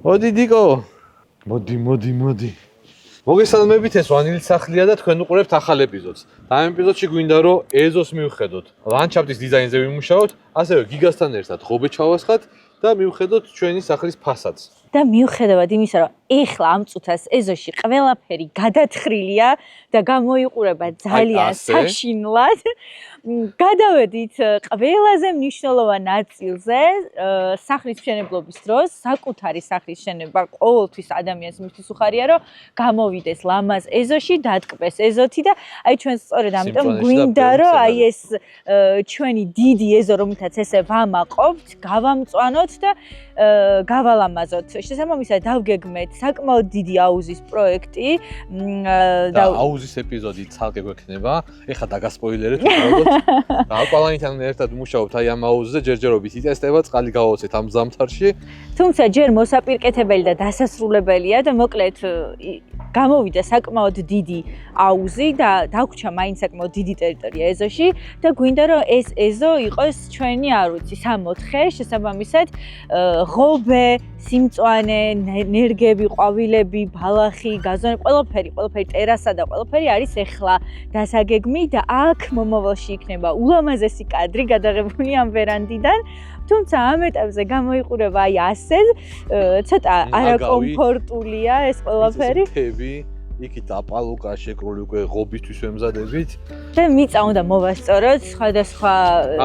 მოდი დიკო. მოდი. მოგესალმებით, ეს ვანილის სახლია და თქვენ უყურებთ ახალ ეპიზოდს. და ამ ეპიზოდში გვინდა რომ ეზოს მივხედოთ, ლანდშაფტის დიზაინზე ვიმუშაოთ, ასევე გიგასთან ერთად ღობე ჩავასხათ და მივხედოთ ჩვენი სახლის ფასადს. და მიუხედავად იმისა, რომ ეხლა ამ წუთას ეზოში ყველაფერი გადათხრილია და გამოიყურება ძალიან საშინლად, გადავედით ყველაზე მნიშვნელოვან ნაწილზე, სახლის მშენებლობის დროს, საკუთარი სახლის შენება ყოველთვის ადამიანს მისთვის უხარია, რომ გამოვიდეს ლამაზ ეზოში, დატკბეს ეზოთი და აი ჩვენ სწორედ ამიტომ გვინდა, რომ აი ეს ჩვენი დიდი ეზო, რომელთაც ესე ვამაყობთ, გავამწვანოთ და გავალამაზოთ. შესაბამისად დავგეგმეთ საკმაოდ დიდი აუზის პროექტი და აუზის ეპიზოდი ცალკე გვექნება. ეხლა დაგასპოილერეთ უბრალოდ. და აკვალანითან ერთად ვმუშაობთ აი ამ აუზზე, ჯერჯერობით იტესტება, წყალი გავაცეთ ამ ზამთარში. თუმცა ჯერ მოსაპირკეთებელი და დასასრულებელია და მოკლედ გამოვიდა საკმაოდ დიდი აუზი და დაგვრჩა მაინც საკმაოდ დიდი ტერიტორია ეზოში და გვინდა რომ ეს ეზო იყოს ჩვენი არ ვიცი 6-4 შესაბამისად ღობე, სიმწვანე, ნერგები, ყვავილები, ბალახი, გაზონი, ყველაფერი ტერასა და ყველაფერი არის ეხლა დასაგეგმი და აქ მომავალში იქნება ულამაზესი კადრი გადაღებული ამ ვერანდიდან. თუმცა ამ ეტაპზე გამოიყურება აი ასე, ცოტა არაკომფორტულია ეს ყველაფერი. იქით აპალუკა შეკრული უკვე ღობისთვის ვემზადებით. და მიწა უნდა მოვასწოროთ სხვადასხვა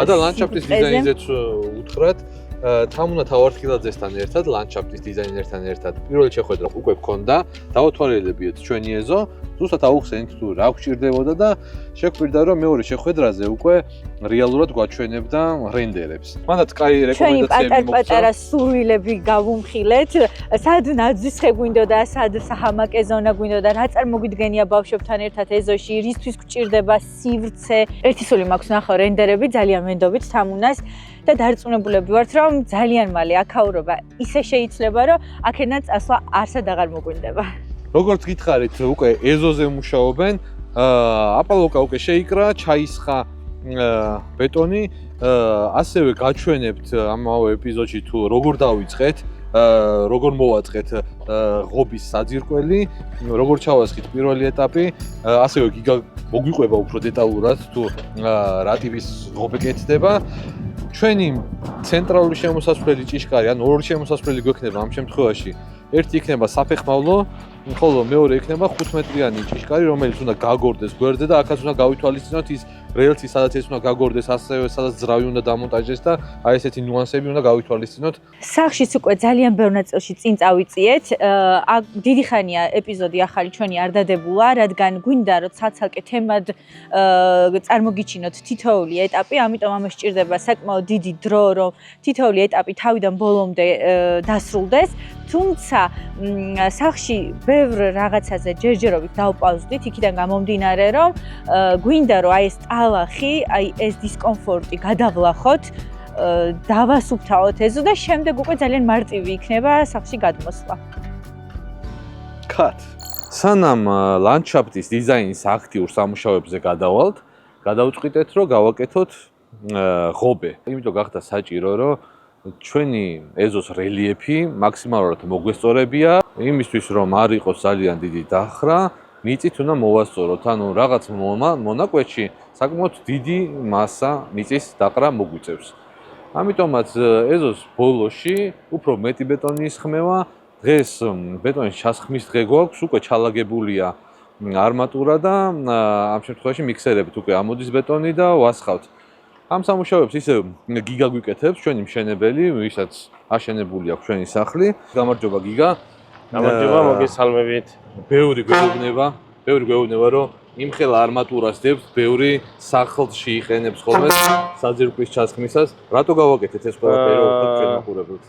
და ლანდშაფტის დიზაინზეც უთხრათ. თამუნა თავართხილაძესთან ერთად, ლანდშაფტის დიზაინერთან ერთად პირველი შეხვედრა უკვე გქონდა, დავათვალიერებიეთ ჩვენი ეზო, ზუსტად აუხსენით თუ რა გვჭირდებოდა და შეგვირდა რომ მეორე შეხვედრაზე უკვე რეალურად გვაჩვენებდა რენდერებს. მანდაც კაი რეკომენდაციები მოგცა. პატარა სურვილები გავუმხილეთ, სად ნაძვის ხე გვინდოდა, სად საჰამაკე ზონა გვინდოდა, რა წარმოგვიდგენია ბავშვებთან ერთად ეზოში, რისთვის გვჭირდება სივრცე. ერთი სული მაქვს ნახო რენდერები, ძალიან მენდობით თამუნას. და დარწმუნებულები ვართ, რომ ძალიან მალე აქაურობა ისე შეიძლება, რომ აქედან წასვლა არსად აღარ მოგვინდება. როგორც გითხარით, უკვე ეზოზე მუშაობენ, აპალოკა უკვე შეიკრა, ჩაისხა ბეტონი, ასევე გაჩვენებთ ამავე ეპიზოდში თუ როგორ დავიწყეთ, როგორ მოვაწყეთ ღობის საძირკველი, როგორ ჩავასხით პირველი ეტაპი, ასევე გიგა მოგვიყვება უფრო დეტალურად თუ რა ტიპის ღობე კეთდება. ჩვენი ცენტრალური შემოსასვლელი ჭიშკარი, ანუ ორი შემოსასვლელი გვექნება ამ შემთხვევაში. ერთი იქნება საფეხმავლო, ხოლო მეორე იქნება 5 მეტრიანი ჭიშკარი, რომელიც უნდა გაგორდეს გვერდზე და აქაც უნდა გავითვალისწინოთ ის რელსი, სადაც ეს უნდა გაგორდეს, ასევე სადაც ძრავი უნდა დამონტაჟდეს და აი ესეთი ნუანსები უნდა გავითვალისწინოთ. სახშიც უკვე ძალიან ბევრ ნაწილში წინ წავიწიეთ. დიდი ხანია ეპიზოდი ახალი ჩვენი არ დადებულა, რადგან გვინდა რომ ცალ-ცალკე თემად წარმოგიჩინოთ თითოეული ეტაპი, ამიტომ ამას სჭირდება საკმაოდ დიდი დრო, რომ თითოეული ეტაპი თავიდან ბოლომდე დასრულდეს. თუმცა სახში ბევრ რაღაცაზე ჯერჯერობით დავპაუზდით, იქიდან გამომდინარე, რომ გვინდა რომ აი ეს ტალახი, აი ეს დისკომფორტი გადავლახოთ, დავასუფთავოთ ეზო და შემდეგ უკვე ძალიან მარტივი იქნება სახში გადმოსვლა. Cut. სანამ ლანდშაფტის დიზაინის აქტიურ სამუშაოებზე გადავალთ, გადავწყვიტეთ, რომ გავაკეთოთ ღობე. იმიტომ გახდა საჭირო, რომ ჩვენი ეზოს რელიეფი მაქსიმალურად მოგვესწორებია, იმისთვის რომ არ იყოს ძალიან დიდი დახრა, მიწით უნდა მოვასწოროთ, ანუ რაღაც მონაკვეთში საკმაოდ დიდი მასა მიწის დაყრა მოგვიწევს. ამიტომაც ეზოს ბოლოში უფრო მეტი ბეტონი ისხმევა, დღეს ბეტონის ჩასხმის დღე გვაქვს, უკვე ჩალაგებულია არმატურა და ამ შემთხვევაში მიქსერებით უკვე ამოდის ბეტონი და ვასხავთ. ამ სამუშაოებს ისე გიგა გვიკეთებს, ჩვენი მშენებელი, ვისაც აშენებული აქვს ჩვენი სახლი. გამარჯობა გიგა. გამარჯობა, მოგესალმებით. ბევრი გვეუბნება, რომ იმხელა არმატურას დებთ, ბევრი სახლში იყენებს ხოლმე საძირკვლის ჩასხმისას. რატო გავაკეთეთ ეს ყველაფერი ჩვენ ვუყურებთ?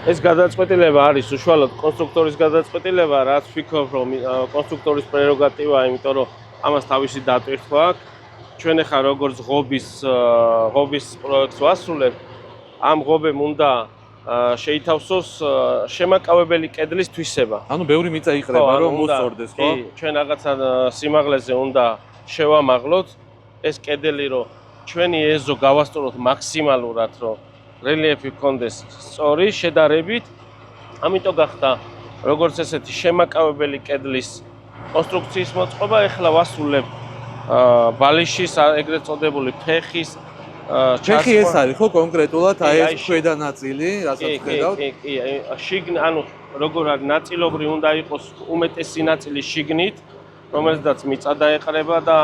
ეს გადაწყვეტილება არის უშუალოდ კონსტრუქტორის გადაწყვეტილება, რაც ვფიქრობ, რომ კონსტრუქტორის პრეროგატივაა, იმიტომ რომ ამას თავისი დატვირთვა აქვს. ჩვენ ახლა როგორც ღობის პროექტს ვასრულებთ, ამ ღობემ უნდა შეითავსოს შემაკავებელი კედლის თვისება. ანუ ბევრი მიწა იყრება რომ მოსწორდეს, ხო? კი, ჩვენ რაღაცა სიმაღლეზე უნდა შევამაღლოთ ეს კედელი, რომ ჩვენი ეზო გავასწოროთ მაქსიმალურად, რომ რელიეფი გქონდეს სწორი, შედარებით ამიტომ გახდა როგორც ესეთი შემაკავებელი კედლის კონსტრუქციის მოწყობა. ეხლა ვასრულებ ბალიშის ეგრეთ წოდებული ფეხის ფეხი ეს არის ხო კონკრეტულად აი ეს ქვედა ნაწილი, რასაც ხედავთ? კი, შიგნ, ანუ როგორ არის ნაწილობრივ უნდა იყოს უმეტესი ნაწილი შიგნით, რომელსაც მიწა დაეყრება და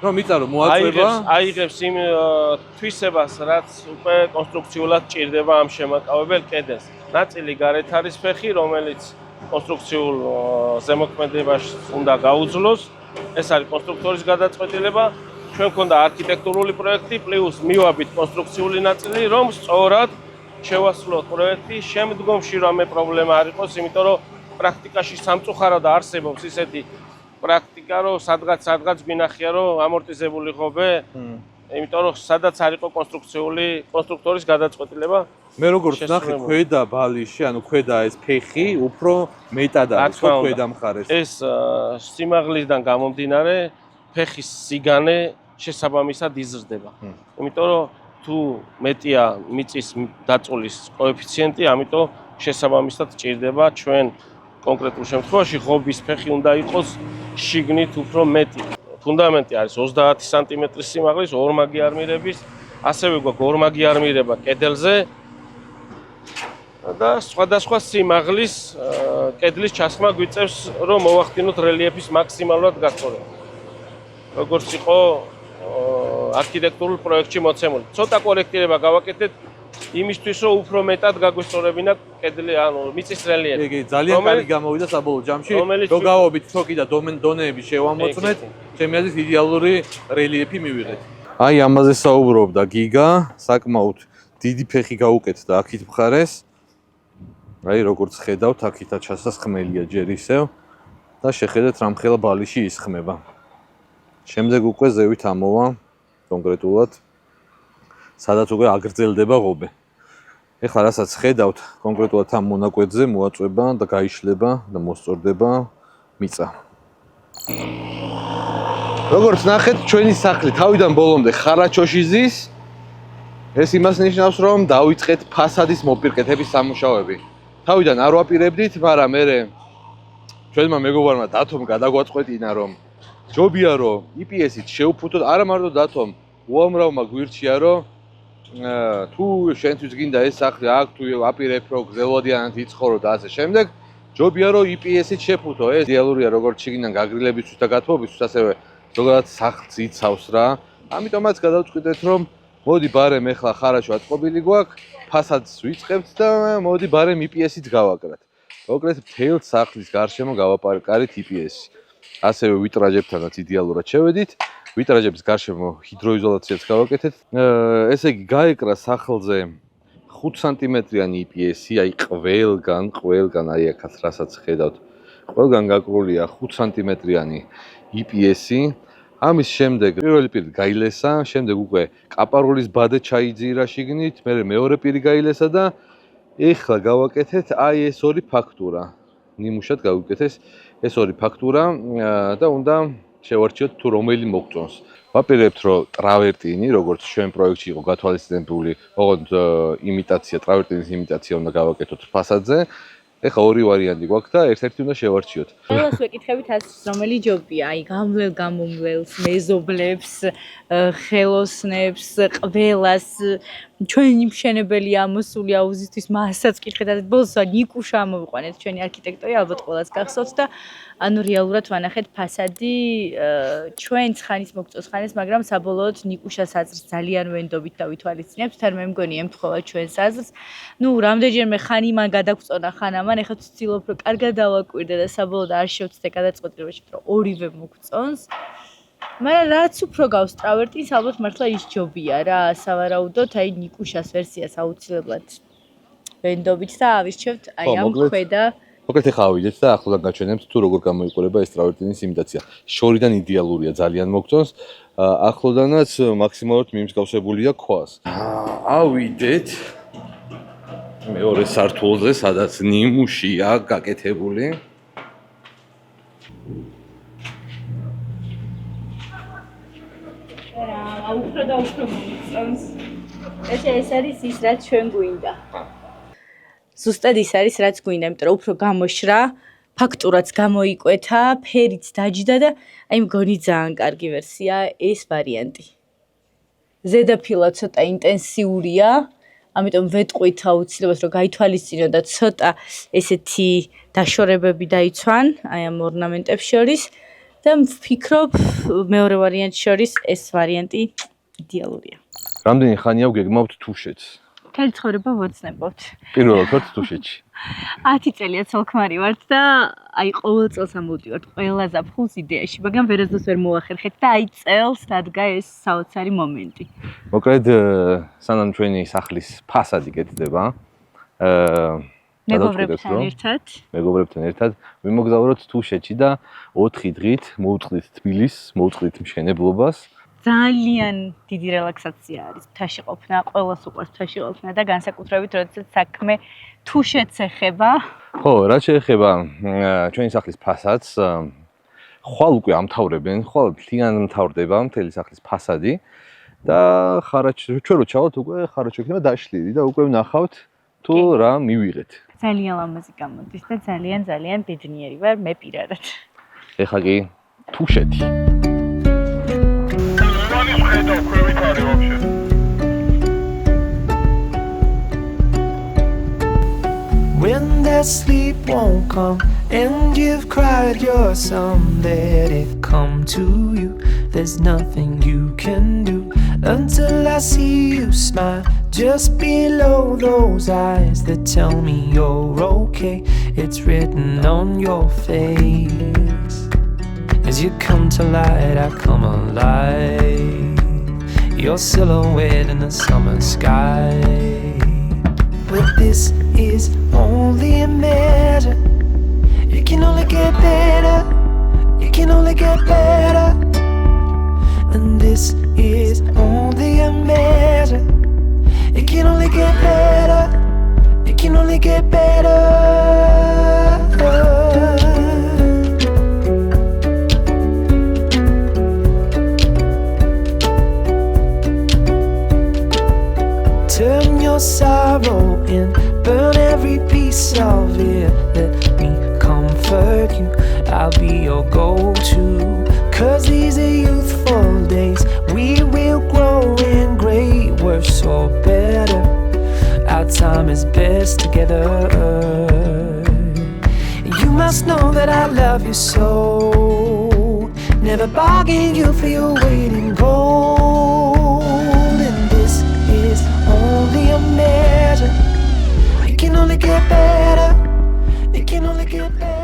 რომ მიწა რომ მოაწება, აიღებს იმ თვისებას, რაც უკვე კონსტრუქციულად ჭირდება ამ შემაკავებელ კედელს. ნაწილი გარეთ არის ფეხი, რომელიც კონსტრუქციულ ზემოქმედებას უნდა გაუძლოს. ეს არის კონსტრუქტორის გადაწყვეტილება. ჩვენ გვქონდა არქიტექტურული პროექტი პლუს მივაბით კონსტრუქციული ნაწილი, რომ სწორად შევასრულოთ პროექტი. შემდგომში რამე პრობლემა არ იყოს, იმიტომ რომ პრაქტიკაში სამწუხაროდ არსებობს ისეთი პრაქტიკა, რომ სადღაც გვინახია, რომ ამორტიზებული ღობე, იმიტომ რომ სადაც არ იყო კონსტრუქტორის გადაწყვეტილება. მე როგორც ნახე ქვედა ბალიში, ანუ ქვედა ეს ფეხი უფრო მეტად არის ხო ქვედა მხარეს. ეს სიმაღლისგან გამომდინარე ფეხის სიგანე შესაბამისად იზრდება. იმიტომ რომ თუ მეტია მიწის დაწულის კოეფიციენტი, ამიტომ შესაბამისად ჭირდება ჩვენ კონკრეტულ შემთხვევაში ღობის ფეხი უნდა იყოს შიგნით უფრო მეტი. ფუნდამენტი არის 30 სანტიმეტრის სიმაღლის ორმაგი არმირების, ასევე გვაქვს ორმაგი არმირება კედელზე და სხვადასხვა სიმაღლის კედლის ჩასხმა გვიწევს, რომ მოვახდინოთ რელიეფის მაქსიმალურად გასწორება. როგორც იყო არქიტექტურულ პროექტში მოცემული. ცოტა კორექტირება გავაკეთეთ იმისთვის, რომ უფრო მეტად გაგვესწორებინა კედელი, ანუ მიწის რელიეფი. იგი ძალიან კარგი გამოვიდა საბოლოო ჯამში. რო გავობით თოკი და დონეები შევამოწმეთ, ჩემი აზრით იდეალური რელიეფი მივიღეთ. აი ამაზე საუბრობდა გიგა, საკმაოდ დიდი ფეხი გაუკეთდა აქით მხარეს. აი როგორც ხედავთ, აქითაც ჩასასხმელია ჯერ ისევ და შეხედეთ რამხელა ბალიში ისხმება. შემდეგ უკვე ზევით ამოვა კონკრეტულად სადაც უკვე აგრძელდება ღობე. ეხლა რასაც ხედავთ კონკრეტულად ამ მონაკვეთზე მოაწვება და გაიშლება და მოსწორდება მიწა. როგორც ნახეთ, ჩვენი სახლი თავიდან ბოლომდე ხარაჩოში ზის. ეს იმას ნიშნავს, რომ დავიწყეთ ფასადის მოპირკეთების სამუშაოები. თავიდან არ ვაპირებდით, მაგრამ მე ჩვენმა მეგობარმა დათომ გადაგვაწყვეტინა, რომ ჯობია რომ IPS-ით შევფუთოთ, არა მარტო დათომ, უამრავმა გვირჩია, რომ თუ შენთვის გინდა ეს სახლი აქ თუ აპირებ რომ გზელვადიანად იცხოვრო და ასე შემდეგ, ჯობია რომ IPS-ით შეფუთო. ეს იდეალურია როგორც შიგნიდან გაგრილებისთვის და გათბობისთვის, ასევე ზოგადად სახლს იცავს რა. ამიტომაც გადავწყვიტეთ, რომ მოდი ბარემ ეხლა ხარაჩო აწყობილი გვაქვს, ფასადს ვიწყებთ და მოდი ბარემ IPS-ით გავაკრათ. მოკლედ მთელ სახლის გარშემო გავაპარკარით IPS-ი. ასევე ვიტრაჟებთანაც იდეალურად შევედით. ვიტრაჟების გარშემო ჰიდროიზოლაციაც გავაკეთეთ. ესე იგი გაეკრა სახლზე 5 სანტიმეტრიანი IPS-ი, აი ყველგან აი აქაც რასაც ხედავთ. ყველგან გაკრულია 5 სანტიმეტრიანი IPS-ი. ამის შემდეგ პირველი პირი გაილესა, შემდეგ უკვე კაპარულის ბადე ჩაიძირა შიგნით, მერე მეორე პირი გაილესა და ეხლა გავაკეთეთ აი ეს ორი ფაქტურა. ნიმუშად გავუკეთეს ეს ორი ფაქტურა და უნდა შევარჩიოთ თუ რომელი მოგწონს. ვაპირებთ რომ ტრავერტინი, როგორც ჩვენ პროექტში იყო გათვალისწინებული, ოღონდ იმიტაცია, ტრავერტინის იმიტაცია უნდა გავაკეთოთ ფასადზე. ეხლა ორი ვარიანტი გვაქვს და ერთ-ერთი უნდა შევარჩიოთ. ყველას ვეკითხებით ასს, რომელი ჯობია, აი გამვლელ გამომვლელს, მეზობლებს, ხელოსნებს, ყველას ჩვენი მშენებელი ამოსული აუზისთვის მასაც კითხეთ, ბოლოს ნიკუშა ამოვიყვანეთ ჩვენი არქიტექტორი, ალბათ ყველას გახსოვთ და ანუ რეალურად ვანახეთ ფასადი ჩვენ ხანის მოგწონს ხანის, მაგრამ საბოლოოდ ნიკუშას აზრს ძალიან ვენდობით დავითვალისწინებთ, თან მე მგონი ემთხოვა ჩვენს აზრს. ნუ რამდენჯერმე ხანი მან გადაგწონა ხანამან, ეხლა ვცდილობ რომ კარგად დავაკვირდე და საბოლოოდ არ შევცდე გადაწყვეტილებაში, რომ ორივე მოგწონს. მაგრამ რაც უფრო გავს ტრავერტინს, ალბათ მართლა ის ჯობია რა, სავარაუდოდ, აი ნიკუშას ვერსიას აუცილებლად ვენდობით და ავირჩევთ აი ამ ქვედა. მოკლედ ახლა ავიდეთ და ახლოდან გაჩვენებთ თუ როგორ გამოიყურება ეს ტრავერტინის იმიტაცია. შორიდან იდეალურია, ძალიან მოგწონს. ახლოდანაც მაქსიმალურად მიმსგავსებულია ქვას. ავიდეთ მეორე სართულზე, სადაც ნიმუშია გაკეთებული. უფრო და უფრო მომწონს. ეს არის ის, რაც ჩვენ გვინდა. ზუსტად ის არის, რაც გვინდა, იმიტომ რომ უფრო გამოშრა, ფაქტურაც გამოიკვეთა, ფერიც დაჯდა და აი მგონი ძალიან კარგი ვერსია ეს ვარიანტი. ზედაფილა ცოტა ინტენსიურია, ამიტომ ვეტყვით აუცილებლად რომ გაითვალისწინო და ცოტა ესეთი დაშორებები დაიცვან აი ამ ორნამენტებს შორის და ვფიქრობ მეორე ვარიანტს შორის ეს ვარიანტი იდეალურია. რამდენი ხანია გეგმავთ თუშეთს? მთელი ცხოვრება ვოცნებობთ. პირველად ვართ თუშეთში. 10 წელია ცოლ-ქმარი ვართ და აი ყოველ წელს ამოვდივართ ყველა ზაფხულს იდეაში, მაგრამ ვერასდროს ვერ მოახერხეთ და აი წელს დადგა ეს საოცარი მომენტი. მოკლედ, სანამ ჩვენი სახლის ფასადი კეთდება, მეგობრებთან ერთად ვიმოგზავროთ თუშეთში და 4 დღით მოვუწყდით თბილისს, მოვუწყდით მშენებლობას. ძალიან დიდი რელაქსაცია არის მთაში ყოფნა, ყველას უყვარს მთაში ყოფნა და განსაკუთრებით როდესაც საქმე თუშეთს ეხება. ხო, რაც შეეხება ჩვენი სახლის ფასადს, ხვალ უკვე ამთავრებენ, ხვალ მთლიან მთავრდება მთელი სახლის ფასადი და ჩვენ რო ჩავთ უკვე ხარაჩო იქნება დაშლილი და უკვე ვნახავთ თუ რა მივიღეთ. ძალიან ლამაზი გამოდის და ძალიან ბედნიერი ვარ მე პირადად. ეხლა კი თუშეთი. When that sleep won't come and you've cried your sum, let it come to you. There's nothing you can do until I see you smile just below those eyes that tell me you're okay. It's written on your face. As you come to light, I come alive. Your silhouette in the summer sky. But this is only a measure. It can only get better. It can only get better. And this is only a measure. It can only get better. It can only get better. Turn your sorrow in, burn every piece of it. Let me comfort you, I'll be your go-to. 'Cause these are youthful days, we will grow in great, worse or better. Our time is best together. You must know that I love you so. Never bargain you for your weight in gold. And this is only a measure. It can only get better. It can only get better.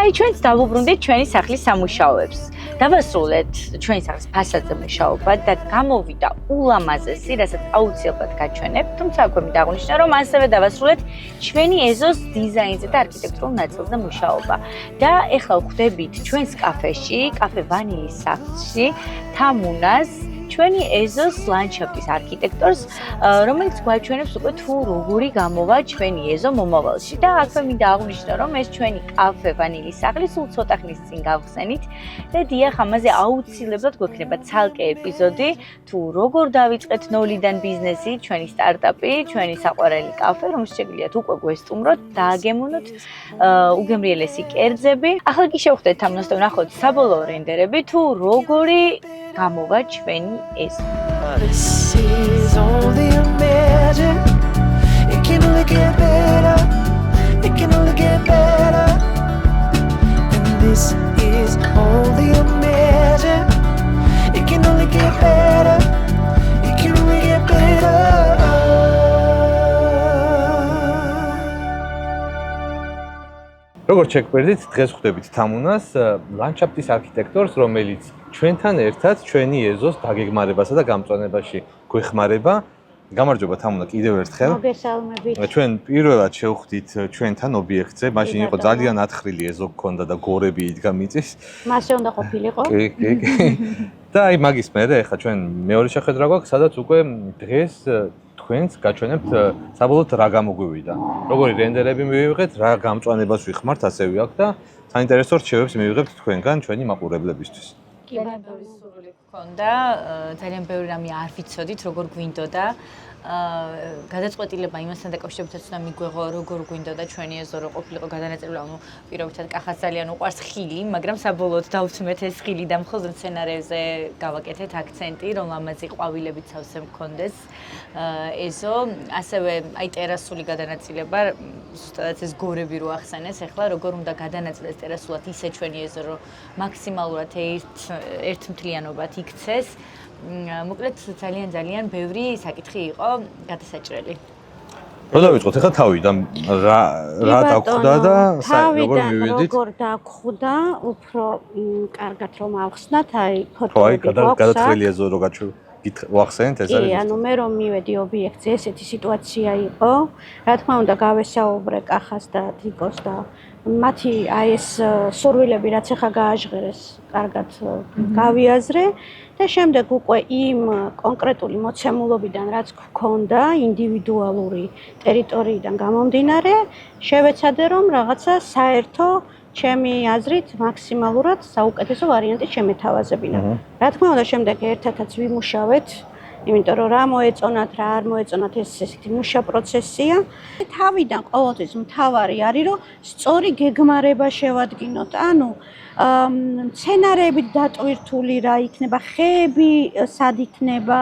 აი ჩვენც დავუბრუნდით ჩვენი სახლის სამუშაოებს. დავასრულეთ ჩვენი სახლის ფასადზე მუშაობა და გამოვიდა ულამაზესი, რასაც აუცილებლად გაჩვენებ, თუმცა აქვე მინდა აღვნიშნო, რომ ასევე დავასრულეთ ჩვენი ეზოს დიზაინზე და არქიტექტურულ ნაწილზე მუშაობა. და ეხლა ვხვდებით ჩვენს კაფეში, კაფე ვანილის სახლში, თამუნას ჩვენი ეზოს ლანდშაფტის არქიტექტორს, რომელიც გვაჩვენებს უკვე თუ როგორი გამოვა ჩვენი ეზო მომავალში და აქვე მინდა აღვნიშნო, რომ ეს ჩვენი კაფე ვანილის სახლი სულ ცოტა ხნის წინ გავხსენით და დიახ, ამაზე აუცილებლად გვექნება ცალკე ეპიზოდი, თუ როგორ დავიწყეთ ნოლიდან ბიზნესი, ჩვენი სტარტაპი, ჩვენი საყვარელი კაფე, რომელშიც შეგიძლიათ უკვე გვესტუმროთ, დააგემოვნოთ უგემრიელესი კერძები. ახლა კი შევხვდეთ თამუნას და ვნახოთ საბოლოო რენდერები, თუ როგორი გამოვა ჩვენი ეზო. This is only a measure. It can only get better. It can only get better. And this is only a measure. It can only get better. It can only get better. როგორც შეგვერდით, დღეს ხვდებით თამუნას, ლანდშაფტის არქიტექტორს, რომელიც ჩვენთან ერთად ჩვენი ეზოს დაგეგმარებასა და გამწვანებაში გვეხმარება. გამარჯობა თამუნა კიდევ ერთხელ. მოგესალმებით. ჩვენ პირველად შევხვდით ჩვენთან ობიექტზე, მაშინ იყო ძალიან ათხრილი ეზო გქონდა და გორები იდგა მიწის. მასე უნდა ყოფილიყო. კი. და აი მაგის მერე ახლა ჩვენ მეორე შეხედვა გვაქვს, სადაც უკვე დღეს თქვენს გაჩვენებთ საბოლოოდ რა გამოგვივიდა. როგორი რენდერები მივიღეთ, რა გამწვანებას ვიხმართ, ასე ვიაქვთ და საინტერესო რჩევებს მივიღებთ თქვენგან ჩვენი მაყურებლებისთვის. ძალიან ბევრი სურვილი გქონდა, ძალიან ბევრი რამე არ ვიცოდით, როგორ გვინდოდა გადაწყვეტილება იმასთან დაკავშირებითაც უნდა მიგვეღო, როგორ გვინდა და ჩვენი ეზო რო ყოფილიყო გადანაწილებული, ანუ პირობითად კახას ძალიან უყვარს ხილი, მაგრამ საბოლოოდ დავთმეთ ეს ხილი და მხოლოდ მცენარეებზე გავაკეთეთ აქცენტი, რომ ლამაზი ყვავილებით სავსე მქონდეს ეზო, ასევე აი ტერასული გადანაწილება, ზუსტად ეს გორები რო ახსენეს, ახლა როგორ უნდა გადანაწილდეს ტერასულად ისე ჩვენი ეზო, რომ მაქსიმალურად ერთმთლიანობად იქცეს. მოკლედ ძალიან ბევრი საკითხი იყო გადასაჭრელი. რო დავიწყოთ ახლა თავიდან რა დაგხვდა და როგორ მივიდით? როგორ დაგხვდა, უფრო კარგად რომ ავხსნათ, აი ხო, აი ფოტოები გვაქვს. გადათვლილია ზო რო ვახსენეთ ეს არის. კი, ანუ მე რომ მივედი ობიექტზე, ესეთი სიტუაცია იყო. რა თქმა უნდა, გავესაუბრე კახას და თიკოს და მათი აი ეს სურვილები რაც ახლა გააჟღერეს, კარგად გავიაზრე და შემდეგ უკვე იმ კონკრეტული მოცემულობიდან რაც გქონდა ინდივიდუალური ტერიტორიიდან გამომდინარე, შევეცადე რომ რაღაცა საერთო ჩემი აზრით მაქსიმალურად საუკეთესო ვარიანტი შემეთავაზებინა. რა თქმა უნდა, შემდეგ ერთადაც ვიმუშავეთ, იმიტომ რომ რა მოეწონათ, რა არ მოეწონათ, ეს ესეთი მუშა პროცესია. თავიდან ყოველთვის მთავარი არის, რომ სწორი გეგმარება შევადგინოთ. ანუ მცენარეებით დატვირთული რა იქნება, ხეები სად იქნება,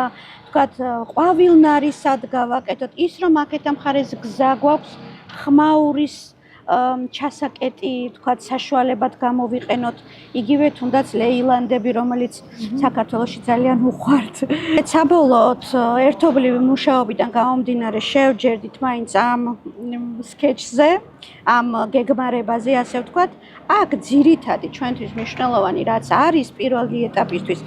თქვათ, ყვავილნარი სად გავაკეთოთ, ის რომ აქეთ ამ მხარეს გზა გვაქვს, ხმაურის ჩასაკეტი, თქვათ, საშუალებად გამოვიყენოთ, იგივე თუნდაც ლეილანდები, რომელიც საქართველოში ძალიან უყვართ. საბოლოოდ ერთობლივი მუშაობიდან გამომდინარე შევჯერდით მაინც ამ სკეჩზე, ამ გეგმარებაზე, ასე ვთქვათ, აქ ძირითადი ჩვენთვის მნიშვნელოვანი რაც არის პირველი ეტაპისთვის,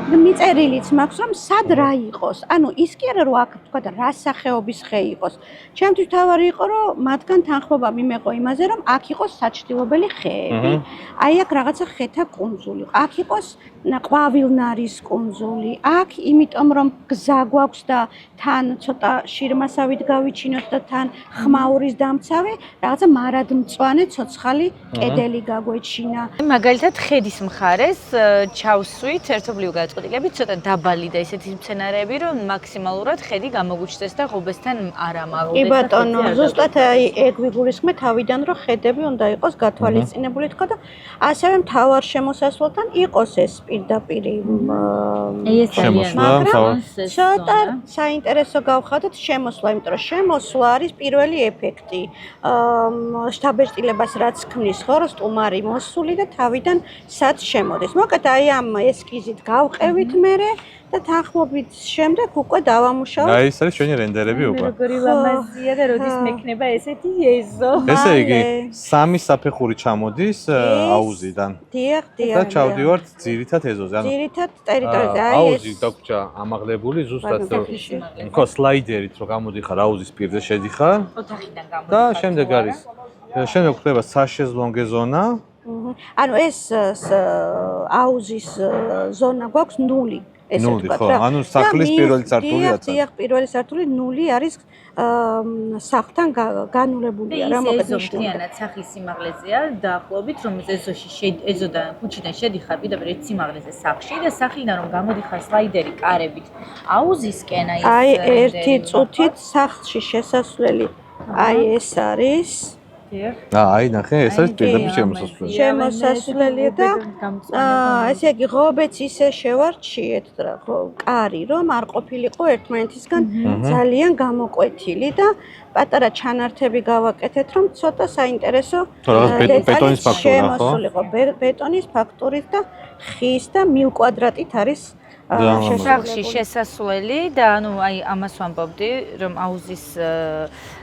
მიწერილიც მაქვს, რომ სად რა იყოს. ანუ ის კი არა, რომ აქ ვთქვათ, რა სახეობის ხე იყოს. ჩემთვის თავარი იყო, რომ მათგან თანხმობა მიმეყო იმაზე, რომ აქ იყოს საჩრდილობელი ხეები. აი აქ რაღაცა ხეთა კუნძული, აქ იყოს ყვავილნარის კუნძული, აქ იმიტომ რომ გზა გვაქვს და თან ცოტა შირმასავით გავიჩინოთ და თან ხმაურის დამცავი, რაღაცა მარადმწვანე ცოცხალი კედელი გაგვეჩინა. მაგალითად, ხედის მხარეს ჩავსვით ერთობლივი გადაწყვეტილებით ცოტა დაბალი და ისეთი მცენარეები, რომ მაქსიმალურად ხედი გამოგვიჩნდეს და ღობესთან არ ამაღლდეს. კი ბატონო, ზუსტად აი ეგ ვიგულისხმე თავიდან, რომ ხედები უნდა იყოს გათვალისწინებული თქო და ასევე მთავარ შემოსასვლელთან იყოს ეს პირდაპირ ცოტა საინტერესო გავხადოთ შემოსვლა, იმიტომ რომ შემოსვლა არის პირველი ეფექტი. შთაბეჭდილებას რაც ქმნის ხო, რომ სტუმარი მოსული და თავიდან სად შემოდის. მოკლედ აი ამ ესკიზით გავყევით მერე და თანხმობით შემდეგ უკვე დავამუშავოთ. აი ეს არის ჩვენი რენდერები უკვე. როგორი ლამაზია და როდის მექნება ესეთი ეზო. ესე იგი, სამი საფეხური ჩამოდის აუზიდან. დიახ. და ჩავდივართ ძირითად ეზოზე. ანუ ძირითად ტერიტორიაზე. აუზი დაგვრჩა ამაღლებული, ზუსტად ხო სლაიდერით რო გამოდიხარ აუზის პირზე შედიხარ. ოთახიდან გამოდიხარ. და შემდეგ არის შემდეგ ხდება საშეზლონგე ზონა. ანუ ეს აუზის ზონა გვაქვს 0. ესე ვთქვათ რა. ანუ სახლის პირველი სართული რაც. დიახ, პირველი სართული 0 არის სახლთან განულებულია რა, მოკლედ ნიშნულად სახლის სიმაღლეზეა დაახლოებით, რომ ეზოდან ქუჩიდან შედიხარ პირდაპირ ერთ სიმაღლეზე სახლში და სახლიდან რომ გამოდიხარ სლაიდერი კარებით აუზისკენ აი ერთი წუთით სახლში შესასვლელი აი ეს არის. აი ნახე, ეს არის პირდაპირ შემოსასვლელი. შემოსასვლელი და ესე იგი ღობეც ისე შევარჩიეთ რა, ხო, კარი რომ არ ყოფილიყო ერთმანეთისგან ძალიან გამოკვეთილი და პატარა ჩანართები გავაკეთეთ, რომ ცოტა საინტერესო ბეტონის ფაქტურა ხო? შემოსულიყო ბეტონის ფაქტურით და ხის და მილკვადრატით არის სახლში შესასვლელი და ანუ აი ამას ვამბობდი, რომ აუზის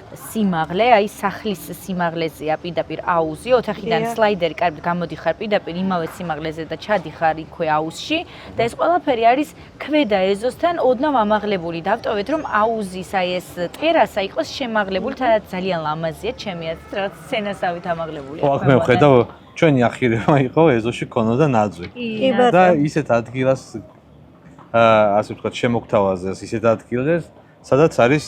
სიმაღლე, აი სახლის სიმაღლეზეა პირდაპირ აუზი, ოთახიდან სლაიდერი კარგად გამოდიხარ პირდაპირ იმავე სიმაღლეზე და ჩადიხარ იქვე აუზში და ეს ყველაფერი არის ქვედა ეზოსთან ოდნავ ამაღლებული. დავტოვეთ რომ აუზის აი ეს ტერასა იყოს შემაღლებული, თუნდაც ძალიან ლამაზია ჩემი აზრით, რაღაც სცენასავით ამაღლებულია. ხო, აქ მე ვხედავ ჩვენი ახირება იყო ეზოში ქონოდა ნაძვი. და ისეთ ადგილას ასე ვთქვათ შემოგთავაზეს ისეთ ადგილას, სადაც არის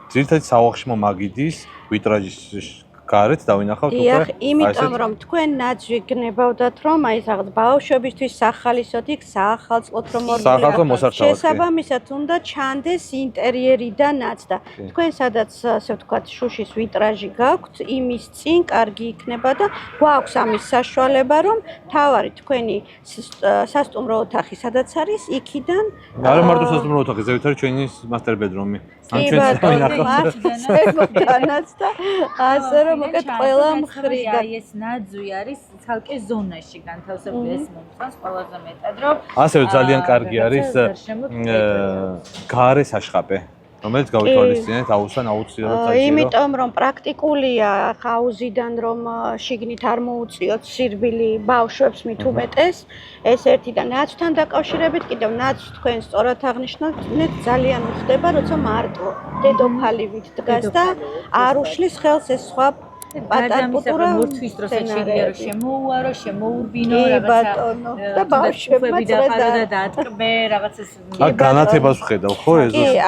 ძირითადად საუახშმო მაგიდის ვიტრაჟის გარეთ დავინახავთ დიახ, იმიტომ რომ თქვენ ნაძვი გნებავდათ რომ აი რაღაც ბავშვებისთვის სახალისოდ იქ საახალწლოდ რომ საახალწლო მოსართავად, კი. შესაბამისად უნდა ჩანდეს ინტერიერიდანაც და თქვენ სადაც ასე ვთქვათ შუშის ვიტრაჟი გაქვთ, იმის წინ კარგი იქნება და გვაქვს ამის საშუალება რომ თავარი თქვენი სასტუმრო ოთახი სადაც არის, იქიდან არა მარტო სასტუმრო ოთახი, ზევით არის ჩვენი master bedroom-ი. ამ კი ჩვენს ბატონო, მასდანაც და ასე რომ მოკეთ ყველა მხრიდან. აი ეს ნაძვი არის ცალკე ზონაში განთავსებული ეს მომწონს ყველაზე მეტად რომ ასევე ძალიან კარგი არის გარე საშხაპე, რომელიც გავითვალისწინეთ აუცან აუცილებლად საჭირო. იმიტომ რომ პრაქტიკულია აუზიდან რომ შიგნით არ მოუწიოთ სირბილი ბავშვებს მით უმეტეს ეს ერთი და ნაცვთან დაკავშირებით კიდევ ნაცვს თქვენ სწორად აღნიშნავთ ძალიან უხდება როცა მარტო დედოფალივით დგას და არ უშლის ხელს ეს სხვა პატარ-პუტარა მორთვის დროსაც შეგია რომ შემოუარო, შემოურბინო ბატონო და ბავშვებმა და დაატკბე რაღაცას განათებას ვხედავ ხო ეზოში? კი,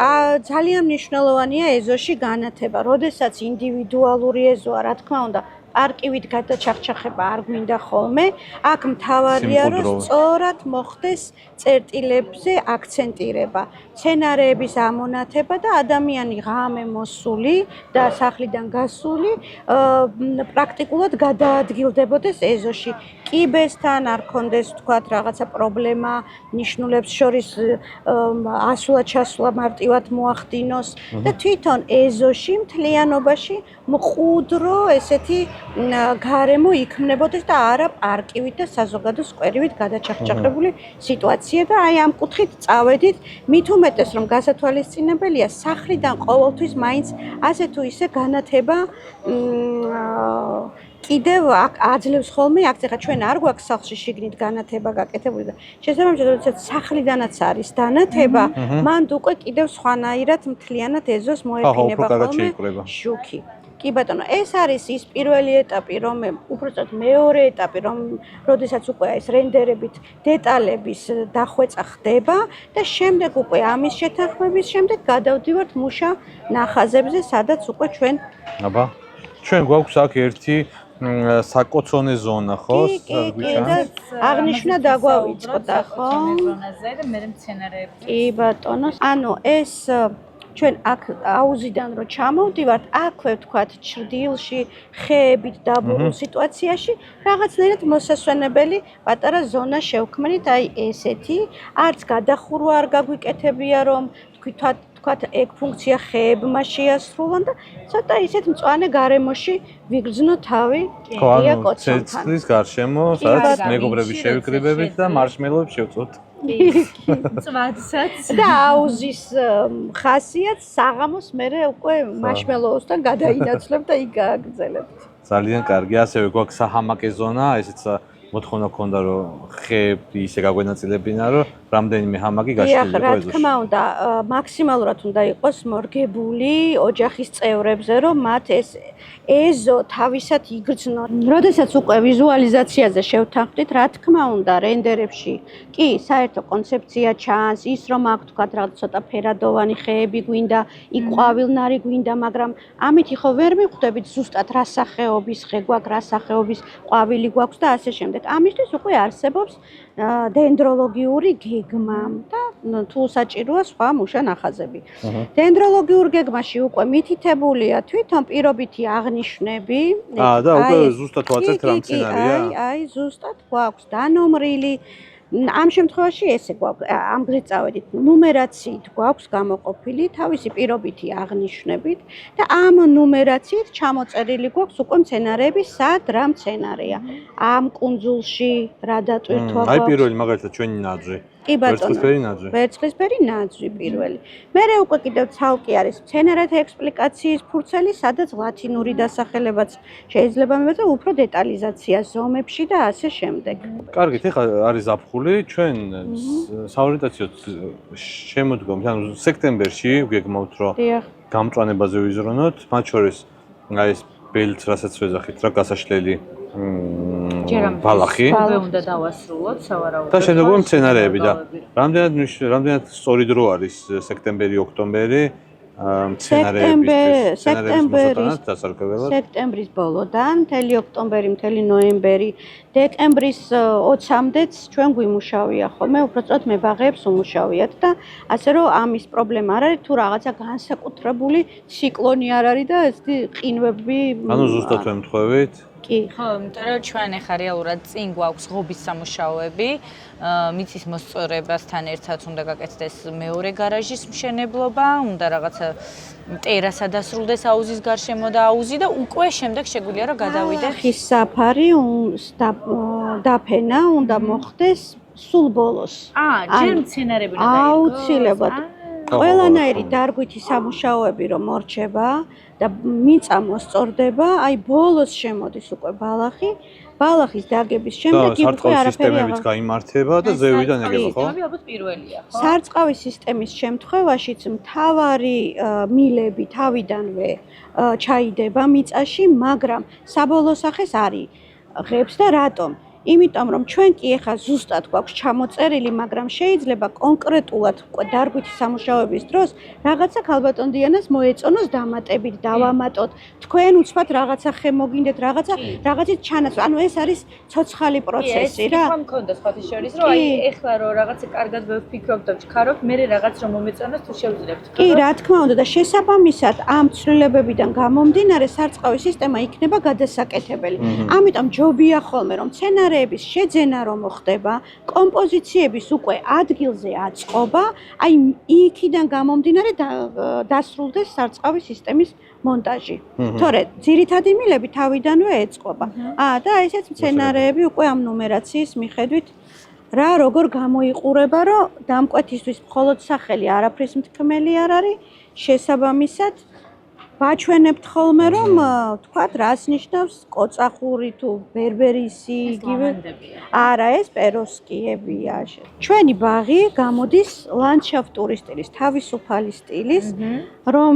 ძალიან მნიშვნელოვანია ეზოში განათება. როდესაც ინდივიდუალური ეზოა, რა თქმა უნდა, პარკივით გადაჩახჩახება არ გვინდა ხოლმე. აქ მთავარია რომ სწორად მოხდეს წერტილებზე აქცენტირება, სცენარეების ამონათება და ადამიანი ღამე მოსული და სახლიდან გასული პრაქტიკულად გადაადგილდებოდეს ეზოში. კიბესთან არ კონდეს თქვათ რაღაცა პრობლემა, ნიშნულებს შორის ასვლა-ჩასვლა მარტივად მოახდინოს და თვითონ ეზოში მთლიანობაში მყუდრო ესეთი გარემო იქმნებოდეს და არა პარკივით და საზოგადო სკვერივით გადაჩახჩახებული სიტუაცია და აი ამ კუთხით წავედით მით უმეტეს რომ გასათვალისწინებელია სახლიდან ყოველთვის მაინც ასე თუ ისე განათება კიდევ აძლევს ხოლმე აქ ეხლა ჩვენ არ გვაქვს სახლში შიგნით განათება გაკეთებული და შესაბამისად როდესაც სახლიდანაც არის განათება მანდ უკვე კიდევ სხვანაირად მთლიანად ეზოს მოეფინება ხოლმე შუქი. კი ბატონო, ეს არის ის პირველი ეტაპი, უბრალოდ მეორე ეტაპი, როდესაც უკვე ეს რენდერებით დეტალების დახვეწა ხდება და შემდეგ უკვე ამის შეთანხმების შემდეგ გადავდივართ მუშა ნახაზებზე, სადაც უკვე ჩვენ აბა, ჩვენ გვაქვს აქ ერთი საკოცონე ზონა, ხო? კი, აღნიშვნა დაგვავიწყდა, ხო? ზონაზე და მე მცენარეები. კი ბატონო, ანუ ეს ჩვენ აქ აუზიდან რო ჩამოვდივართ, აქვე ვთქვათ ჩრდილში ხეებით დაბურულ სიტუაციაში რაღაცნაირად მოსასვენებელი პატარა ზონა შევქმნით, აი ესეთი, არც გადახურვა არ გაგვიკეთებია რომ თქვათ ეგ ფუნქცია ხეებმა შეასრულონ და ცოტა ისეთ მწვანე გარემოში ვიგრძნო თავი კოცონთან. ცეცხლის გარშემო, სადაც მეგობრები შევიკრიბებით და მარშმელოებს შევწოთ. წვადსაც და აუზის ხასიათს საღამოს მერე უკვე მარშმელოუსთან გადაინაცვლებ და იქ გააგრძელებთ. ძალიან კარგი, ასევე გვაქვს საჰამაკე ზონა, ესეც მოთხოვნა გქონდა რომ ხეები ისე გაგვენაწილებინა რომ რამდენიმე ჰამაკი გაშლილი იყო ეზოში. რა თქმა უნდა, მაქსიმალურად უნდა იყოს მორგებული ოჯახის წევრებზე, რომ მათ ეს ეზო თავისად იგრძნონ. როდესაც უკვე ვიზუალიზაციაზე შევთანხმდით, რა თქმა უნდა, რენდერებში კი საერთო კონცეფცია ჩანს, ის რომ აქ თქვათ რაღაც ცოტა ფერადოვანი ხეები გვინდა, იქ ყვავილნარი გვინდა, მაგრამ ამით ხო ვერ მივხვდებით ზუსტად რა სახეობის ხე გვაქვს, რა სახეობის ყვავილი გვაქვს და ასე შემდეგ. ამისთვის უკვე არსებობს დენდროლოგიური გეგმა და თუ საჭიროა სხვა მუშა ნახაზები. დენდროლოგიურ გეგმაში უკვე მითითებულია თვითონ პირობითი აღნიშვნები. და უკვე ზუსტად ვაწევთ რა მცენარეა? აი ზუსტად გვაქვს დანომრილი. ამ შემთხვევაში ესე გვაქვს, ამ გზით წავედით, ნუმერაციით გვაქვს გამოყოფილი თავისი პირობითი აღნიშვნებით და ამ ნუმერაციით ჩამოწერილი გვაქვს უკვე მცენარეები, სად რა მცენარეა. ამ კუნძულში რა დატვირთვა გვაქვს. აი პირველი მაგალითად ჩვენი ნაძვი. კი ბატონო. ვერცხლისფერი ნაძვი. ვერცხლისფერი ნაძვი პირველი. მერე უკვე კიდევ ცალკე არის მცენარეთა ექსპლიკაციის ფურცელი, სადაც ლათინური დასახელებაც შეიძლება მივეწო უფრო დეტალიზაცია ზომებში და ასე შემდეგ. კარგით, ეხლა არის ზაფხული, ჩვენ საორიენტაციო შემოდგომით, ანუ სექტემბერში ვგეგმავთ, რომ გამწვანებაზე ვიზრუნოთ, მათ შორის აი ეს ბელც, რასაც ვეძახით, რა გასაშლელი ბალახი. უნდა დავასრულოთ, სავარაუდოდ. და შემდეგ მცენარეები და რამდენად სწორი დრო არის სექტემბერი, ოქტომბერი, სექტემბრის ბოლოდან, მთელი ოქტომბერი, მთელი ნოემბერი, დეკემბრის 20-მდეც ჩვენ გვიმუშავია ხოლმე, უბრალოდ მებაღეებს უმუშავიათ და ასე რომ ამის პრობლემა არ არის, თუ რაღაცა განსაკუთრებული ციკლონი არ არის და ესეთი ყინვები. ანუ ზუსტად ვემთხვევით? კი. ხო, იმიტომ რომ ჩვენ ახლა რეალურად წინ გვაქვს ღობის სამუშაოები, მიწის მოსწორებასთან ერთად უნდა გაკეთდეს მეორე გარაჟის მშენებლობა, უნდა რაღაცა ტერასა დასრულდეს აუზის გარშემო და აუზი და უკვე შემდეგ შეგვიძლია რომ გადავიდეთ. ხის საფარი დაფენა უნდა მოხდეს სულ ბოლოს. ჯერ მცენარები უნდა დაიგოს. აუცილებლად. ყველანაირი დარგვითი სამუშაოები რომ მორჩება და მიწა მოსწორდება, აი ბოლოს შემოდის უკვე ბალახი. ბალახის დაგების შემდეგ უკვე არაფერი გაიმართება და ზევიდან ეგება, ხო? სისტემები ალბათ პირველია, ხო? სარწყავი სისტემის შემთხვევაშიც მთავარი მილები თავიდანვე ჩაიდება მიწაში, მაგრამ საბოლოო სახეს არის ღებს და რატომ? იმიტომ რომ ჩვენ კი ახლა ზუსტად გვაქვს ჩამოწერილი, მაგრამ შეიძლება კონკრეტულად დარგვითი სამუშაოების დროს რაღაცა ქალბატონ დიანას მოეწონოს დამატებით, დავამატოთ. თქვენ უცბად რაღაცა ხემოგინდეთ, რაღაცით ჩანაცვლო. ანუ ეს არის ცოცხალი პროცესი რა. კი, მქონდა სხვათა შორის, რომ აი ეხლა რომ რაღაცა კარგად ვფიქრობ და ვჩქარობ, მე რაღაც რომ მომეწონოს თუ შევძლებთ. კი, რა თქმა უნდა და შესაბამისად ამ ცვლილებებიდან გამომდინარე სარწყავი სისტემა იქნება გადასაკეთებელი. ამიტომ ჯობია ხოლმე რომ მცენარეების შეძენა რომ მოხდება, კომპოზიციების უკვე ადგილზე აწყობა, აი იქიდან გამომდინარე დასრულდეს სარწყავი სისტემის მონტაჟი. თორე ძირითადი მილები თავიდანვე ეწყობა. და ესეც მცენარეები უკვე ამ ნუმერაციის მიხედვით რა როგორ გამოიყურება, რომ დამკვეთისთვის მხოლოდ სახელი არაფრის მთქმელი არ არის, შესაბამისად ვაჩვენებთ ხოლმე რომ თქვათ რას ნიშნავს კოწახური თუ ბერბერისი იგივე არა ეს პეროსკიებია ჩვენი ბაღი გამოდის ლანდშაფტური სტილის თავისუფალი სტილის რომ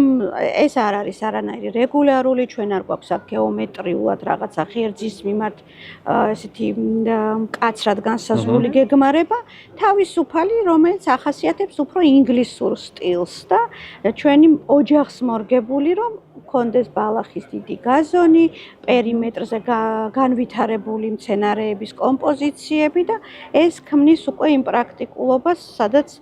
ეს არ არის არანაირი რეგულარული ჩვენ არ გვაქვს აქ გეომეტრიულად რაღაცა ღერძის მიმართ ესეთი მკაცრად განსაზღვრული გეგმარება თავისუფალი რომელიც ახასიათებს უფრო ინგლისურ სტილს და ჩვენი ოჯახს მორგებული რომ კონდეს ბალახის დიდი გაზონი, პერიმეტრზე განვითარებული მცენარეების კომპოზიციები და ეს ქმნის უკვე იმ პრაქტიკულობას, სადაც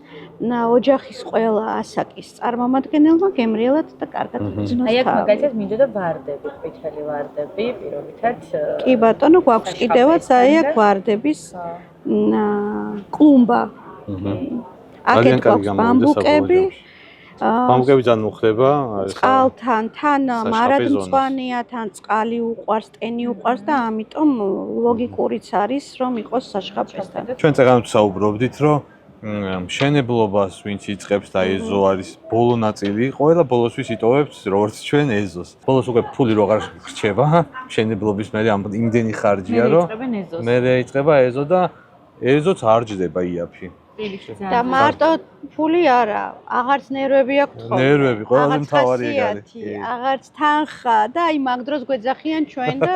ოჯახის ყველა ასაკის წარმომადგენელმა გემრიელად და კარგად იცნოს. აი აქ მაგალითად მინდოდა ვარდები, ყვითელი ვარდები, პირობითად. კი ბატონო, გვაქვს კიდევაც აი აქ ვარდების კლუმბა. აქეთ გვაქვს ბამბუკები. ბამბუკები ძალიან მოხდება წყალთან, თან მარადმწვანეა, თან წყალი უყვარს, ტენი უყვარს და ამიტომ ლოგიკურიც არის, რომ იყოს საშხაპესთან. ჩვენ წეგანით საუბრობდით, რომ მშენებლობას ვინც იწყებს და ეზო არის ბოლო ნაწილი, ყველა ბოლოსთვის იტოვებს როგორც ჩვენ ეზოს. ბოლოს უკვე ფული რო აღარ რჩება, მშენებლობის მერე იმდენი ხარჯია, რომ მერე იწყება ეზო და ეზოც არ ჯდება იაფი. და მარტო ფული არა, აღარც ნერვები აქვს ხოლმე. ნერვები ყველაზე მთავარი ეგ არის. აღარც თანხა და აი მაგ დროს გვეძახიან ჩვენ და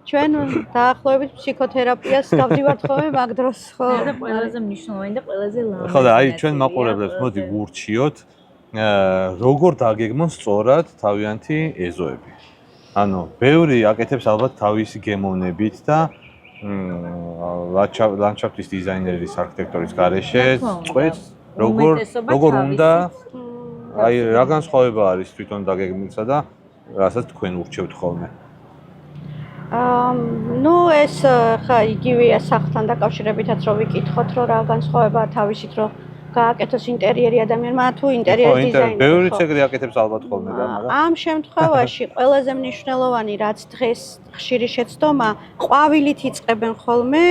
ჩვენ დაახლოებით ფსიქოთერაპიას გავდივართ ხოლმე მაგ დროს, ხო? და ყველაზე მნიშვნელოვანი და ყველაზე ლამაზი. ხო და აი ჩვენ მაყურებლებს მოდი ვურჩიოთ, როგორ დაგეგმონ სწორად თავიანთი ეზოები. ანუ ბევრი აკეთებს ალბათ თავისი გემოვნებით და ლანდშაფტის დიზაინერის არქიტექტორის გარეშე წყვეტს როგორ უნდა აი რა განსხვავება არის თვითონ დაგეგმილსა და რასაც თქვენ ურჩევთ ხოლმე ნუ ეს ხა იგივეა სახლთან დაკავშირებითაც რომ ვიკითხოთ რომ რა განსხვავებაა თავისით რომ გააკეთოს ინტერიერი ადამიანმა თუ ინტერიერის დიზაინერი. ბევრი ეგრე აკეთებს ალბათ ხოლმე და მაგრამ ამ შემთხვევაში ყველაზე მნიშვნელოვანი რაც დღეს ხშირი შეცდომა ყვავილით იწყებენ ხოლმე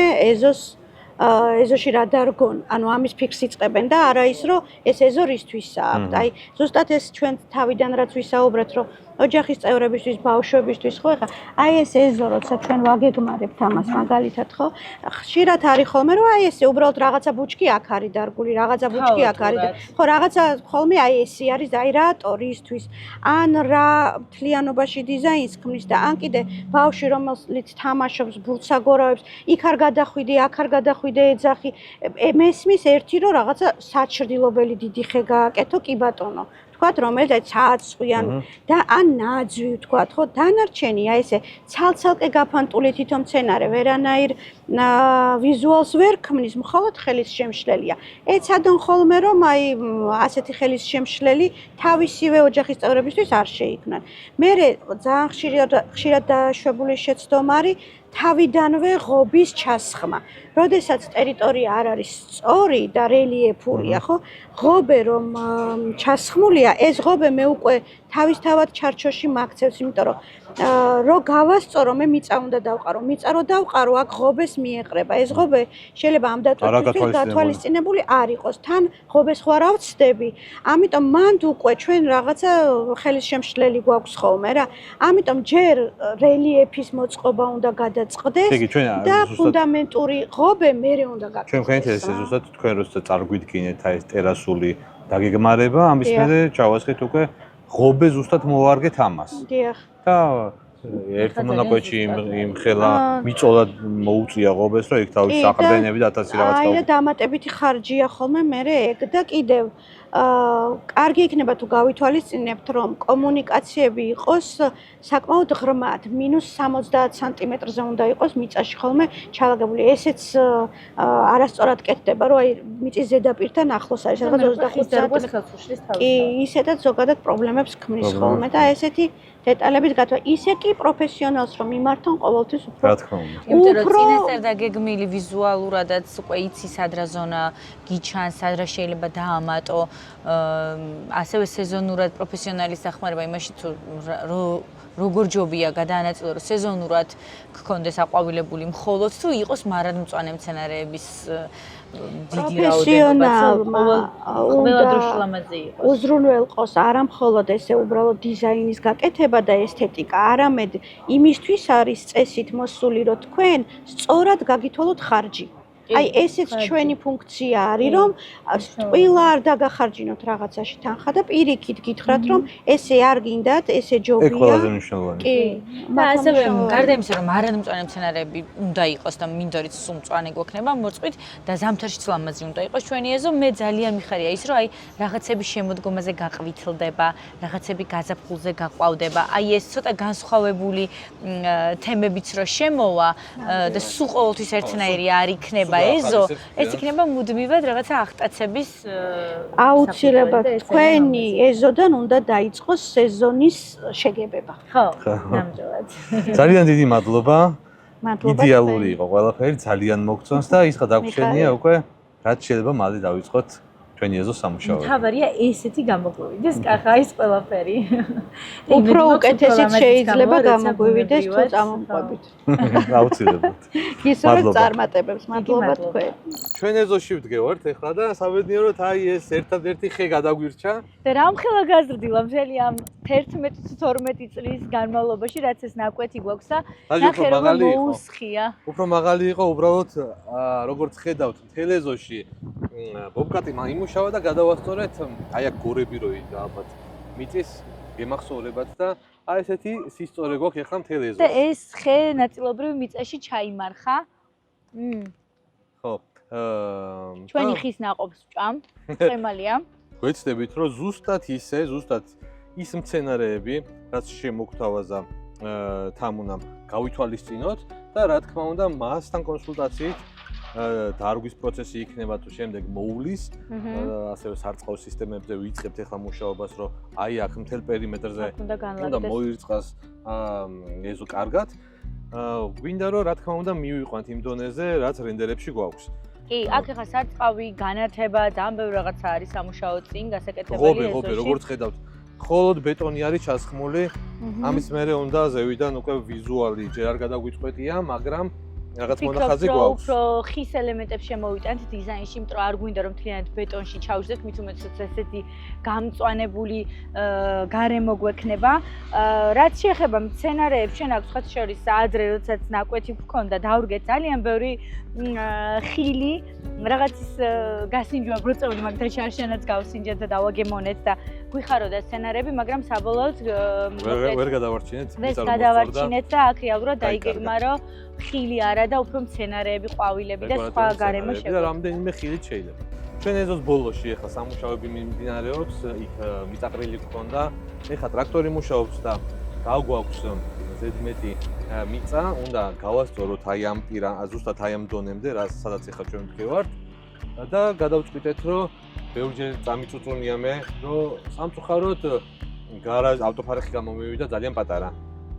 ეზოში რა დარგონ, ანუ ამის ფიქსი იწყებენ და არა ის რომ ეს ეზო რისთვისაა. აი ზუსტად ეს ჩვენ თავიდან რაც ვისაუბრეთ რომ ოჯახის წევრებისთვის, ბავშვებისთვის ხო ხა აი ეს ეზო როცა ჩვენ ვაგეგმარებთ ამას მაგალითად ხო ხშირად არის ხოლმე რომ აი ესე უბრალოდ რაღაცა ბუჩკი აქ არის დარგული, რაღაცა ბუჩკი აქ არის და ხო რაღაცა ხოლმე აი ესე არის აი რატორისთვის ან რა მთლიანობაში დიზაინს ქმნის და ან კიდე ბავშვი რომელიც თამაშობს ბურთსაგორავებს იქ არ გადახვიდე, აქ არ გადახვიდე ეძახი მესმის ერთი რომ რაღაცა საჩრდილობელი დიდი ხე გააკეთო კი ბატონო ვთქვათ, რომელიც ცაცხვი და ან ნაძვი ვთქვათ, ხო, დანარჩენი აი ესე ცალ-ცალკე გაფანტული თვითონ მცენარე ვერანაირ ვიზუალს ვერ ქმნის, მხოლოდ ხელის შემშლელია. ეცადონ ხოლმე რომ აი ასეთი ხელის შემშლელი თავისივე ოჯახის წევრებისთვის არ შეიქმნან. მერე ძალიან ხშირად დაშვებული შეცდომა არის თავიდანვე ღობის ჩასხმა. როდესაც ტერიტორია არ არის სწორი და რელიეფურია, ხო? ღობე რომ ჩასხმულია, ეს ღობე მე უკვე თავისთავად ჩარჩოში მაქცევს, იმიტომ რომ რო გავასწორო, მე მიწა უნდა დავყარო. მიწა რო დავყარო, აქ ღობეს მიეყრება. ეს ღობე შეიძლება ამ დატვირთვისთვის გათვალისწინებული არ იყოს. თან ღობეს ხო არ ავწდები. ამიტომ მანდ უკვე ჩვენ რაღაცა ხელის შემშლელი გვაქვს ხოლმე რა. ამიტომ ჯერ რელიეფის მოწყობა უნდა გადაწყდეს და ფუნდამენტური ღობე მერე უნდა გაკეთდეს. ჩვენ ხენით ეს ზუსტად თქვენ როცა წარგვიდგინეთ აი ეს ტერასული დაგეგმარება, ამის მერე ჩავასხეთ უკვე ღობე ზუსტად მოვარგეთ ამას. დიახ. და ერთ მონაკვეთში იმ ხელა მიწოლად მოუწია ღობეს, რომ იქ თავის საყრდენები და 1000 რაღაც აი და დამატებითი ხარჯია ხოლმე მერე ეგ და კიდევ კარგი იქნება თუ გავითვალისწინებთ, რომ კომუნიკაციები იყოს საკმაოდ ღრმად, -70 სანტიმეტრზე უნდა იყოს მიწაში ხოლმე ჩალაგებული. ესეც არასწორად კეთდება, რომ აი მიწის ზედაპირთან ახლოს არის, რაღაც 25 სანტიმეტრი. კი, ისედაც ზოგადად პრობლემებს ქმნის ხოლმე და ესეთი დეტალებით გათვა. ისე კი პროფესიონალს რომ მიმართონ ყოველთვის უფრო. რა თქმა უნდა. იმიტომ რომ წინასწარ დაგეგმილი ვიზუალურადაც უკვე იცი სად რა ზონა გიჩანს, სად რა შეიძლება დაამატო, ასევე სეზონურად პროფესიონალის დახმარება იმაში თუ როგორ ჯობია გადაანაწილო რომ სეზონურად გქონდეს აყვავილებული მხოლოდ თუ იყოს მარადმწვანე მცენარეების დიდი რაოდენობა ყველა დროში ლამაზი იყოს. უზრუნველყოს არა მხოლოდ ესე უბრალოდ დიზაინის გაკეთება და ესთეტიკა, არამედ იმისთვის არის წესით მოსული რომ თქვენ სწორად გაგითვალოთ ხარჯი. აი ესეც ჩვენი ფუნქცია არის რომ ყველა არ დაგახარჯინოთ რაღაცაში თანხა და პირიქით გითხრათ რომ ესე არ გინდათ, ესე ჯობია. ეგ ყველაზე მნიშვნელოვანია. კი. და ასევე გარდა იმისა რომ მარადმწვანე მცენარეები უნდა იყოს და მინდორიც სულ მწვანე გვექნება მოწყვით და ზამთარშიც ლამაზი უნდა იყოს ჩვენი ეზო, მე ძალიან მიხარია ის რომ აი რაღაცები შემოდგომაზე გაყვითლდება, რაღაცები გაზაფხულზე გაყვავდება. აი ეს ცოტა განსხვავებული თემებიც რო შემოვა და სულ ყოველთვის ერთნაირი არ იქნება ეზო, ეს იქნება მუდმივად რაღაცა აღტაცების აუცილებლად თქვენი ეზოდან უნდა დაიწყოს სეზონის შეგებება. ხო, ნამდვილად. ძალიან დიდი მადლობა. მადლობა. იდეალური იყო ყველაფერი, ძალიან მოგწონს და ის ხა დაგვრჩენია უკვე რაც შეიძლება მალე დავიწყოთ ჩვენი ეზოს სამუშაოები. თავარია ესეთი გამოგვივიდეს, კახა ის ყველაფერი. უფრო უკეთესიც შეიძლება გამოგვივიდეს თუ წამომყვებით. აუცილებლად. გისურვებთ წარმატებებს, მადლობა თქვენ. ჩვენ ეზოში ვდგევართ ეხლა და სამედნიეროდ აი ეს ერთადერთი ხე გადაგვირჩა. და რამხელა გაზრდილა მთელი ამ 11-12 წლის განმავლობაში, რაც ეს ნაკვეთი გვაქვს და ნახე რომ მოუსხია. უფრო მაღალი იყო უბრალოდ როგორც ხედავთ მთელ ეზოში ბობკატი იმუშავა და გადავასწორეთ აი აქ გორები რო იდგა ალბათ მიწის გემახსოვრებად და აი ესეთი სისწორე გვაქვს ეხლა მთელ ეზოში. და ეს ხე ნაწილობრივ მიწაში ჩაიმარხა. ხო. ჩვენი ხის ნაყოფს ვჭამ, ხემალია. გვეცდებით რომ ზუსტად ის მცენარეები, რაც შემოგთავაზა თამუნამ გავითვალისწინოთ და რა თქმა უნდა მასთან კონსულტაციით დარგვის პროცესი იქნება თუ შემდეგ მოულის, ასევე სარწყავ სისტემებზე ვიწყებთ ახლა მუშაობას, რომ აი აქ მთელ პერიმეტრზე უნდა მოირწყას ეზო კარგად. გვინდა რომ რა თქმა უნდა მივიყვანთ იმ დონეზე, რაც რენდერებში გვაქვს. კი, აქ ახლა სარწყავი, განათება, ძალიან ბევრი რაღაცა არის სამუშაო წინ გასაკეთებელი ეზოში. ღობე, როგორც ხედავთ, მხოლოდ ბეტონი არის ჩასხმული. ამის მერე უნდა ზევიდან უკვე ვიზუალი ჯერ არ გადაგვიწყვეტია, მაგრამ რაღაც მონახაზი გვაქვს. უფრო ხის ელემენტებს შემოვიტანთ დიზაინში, იმიტომ რომ არ გვინდა რომ მთლიანად ბეტონში ჩავშდეთ, მით უმეტესად ესეთი გამწვანებული გარემო გვექნება. რაც შეეხება მცენარეებს, ჩვენ აქვს ხათ შორის ადრე როდესაც ნაკვეთი გვქონდა, დავრგეთ ძალიან ბევრი ხილი, რაღაცის გასინჯვა ბროწეული, მაგდროშ არშენაც გავსინჯეთ და დავაგემონეთ და გვიხაროდა სცენარები, მაგრამ საბოლოოდ ვერ გადავარჩინეთ, და აქ რეალურად დაიგეგმა, რომ ხილი არ არა და უფრო მცენარეები, ყვავილები და სხვა გარემო და შეგვეძლო. რამდენიმე ხილით შეიძლება. ჩვენ ეზოს ბოლოში ახლა სამუშაოები მიმდინარეობს, იქ მიწაყრილი გქონდა, ეხლა ტრაქტორი მუშაობს და გაგვაქვს ზედმეტი მიწა, უნდა გავასწოროთ აი ამ ზუსტად აი ამ დონემდე, სადაც ახლა ჩვენ ვდგევართ და გადავწყვიტეთ, რომ ბევრჯერ წამიწუწუნია მე, რომ სამწუხაროდ გარაჟ ავტოფარეხი გამომივიდა ძალიან პატარა.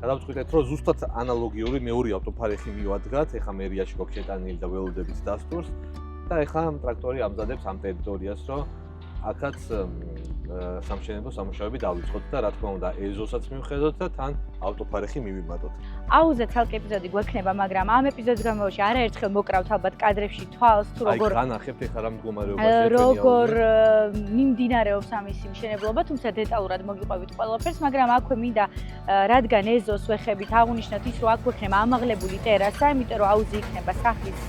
გადავწყვიტეთ, რომ ზუსტად ანალოგიური მეორე ავტოფარეხი მივადგათ, ეხლა მერიაში გვაქვს შეტანილი და ველოდებით დასტურს და ეხლა ტრაქტორი ამზადებს ამ ტერიტორიას, რომ აქაც სამშენებლო სამუშაოები დავიწყოთ და რა თქმა უნდა ეზოსაც მივხედოთ და თან ავტოფარეხი მივიმატოთ. აუზე ცალკე ეპიზოდი გვექნება, მაგრამ ამ ეპიზოდის განმავლობაში არაერთხელ მოკრავთ ალბათ კადრებში თვალს თუ აი როგორ განახებთ ეხლა რა მდგომარეობაშია როგორ მიმდინარეობს ამისი მშენებლობა, თუმცა დეტალურად მოგიყვებით ყველაფერს, მაგრამ აქვე მინდა რადგან ეზოს ვეხებით აღუნიშნოთ ის, რომ აქ გვექნება ამაღლებული ტერასა, იმიტომ რომ აუზი იქნება სახლის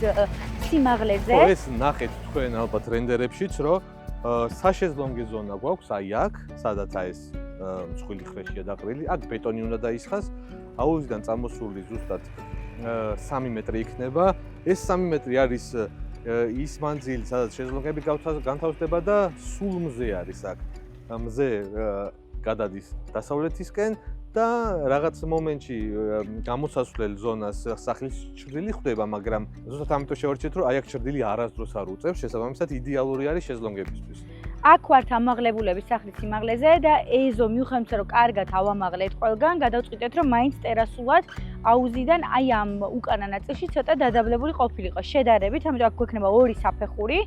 სიმაღლეზე. ხო, ეს ნახეთ თქვენ ალბათ რენდერებშიც, რომ საშეზლონგე ზონა გვაქვს აი აქ, სადაც აი ეს მსხვილი ხრეშია დაყრილი, აქ ბეტონი უნდა დაისხას, აუზიდან წამოსული ზუსტად 3 მეტრი იქნება. ეს 3 მეტრი არის ის მანძილი, სადაც შეზლონგები განთავსდება და სულ მზე არის აქ. მზე გადადის დასავლეთისკენ და რაღაც მომენტში გამოსასვლელ ზონას სახლის ჩრდილი ხდება, მაგრამ ზუსტად ამიტომ შევარჩიეთ, რომ აი აქ ჩრდილი არასდროს არ უწევს, შესაბამისად იდეალური არის შეზლონგებისთვის. აქ ვართ ამაღლებულების სახლის სიმაღლეზე და ეზო მიუხედავად რომ კარგად ავამაღლეთ ყველგან, გადავწყვიტეთ რომ მაინც ტერასულად აუზიდან აი ამ უკანა ნაწილში ცოტა დადაბლებული ყოფილიყო შედარებით, ამიტომ აქ გვექნება ორი საფეხური,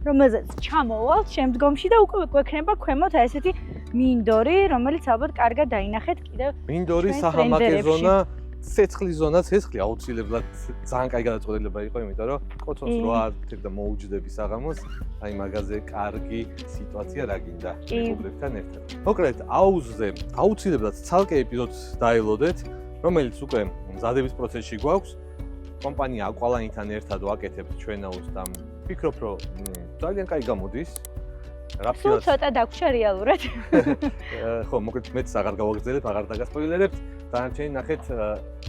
რომელზეც ჩამოვალთ შემდგომში და უკვე გვექნება ქვემოთ აი ესეთი მინდორი, რომელიც ალბათ კარგად დაინახეთ კიდევ. მინდორი საჰამაკე ზონა, ცეცხლის ზონა, ცეცხლი აუცილებლად ძალიან კაი გადაწყვეტილება იყო, იმიტომ რომ კოცონს რო არ და მოუჯდები საღამოს, აი მაგაზე კარგი სიტუაცია რა გინდა მეგობრებთან ერთად. მოკლედ, აუზზე აუცილებლად ცალკე ეპიზოდს დაელოდეთ, რომელიც უკვე მზადების პროცესში გვაქვს. კომპანია აკვალანითან ერთად ვაკეთებთ ჩვენ აუზს და ვფიქრობ, რომ ძალიან კაი გამოდის. სულ ცოტა დაგვჭა რეალურად. ხო, მოკლედ მეც აღარ გავაგრძელებ, აღარ დაგასპოილერებთ. დანარჩენი ნახეთ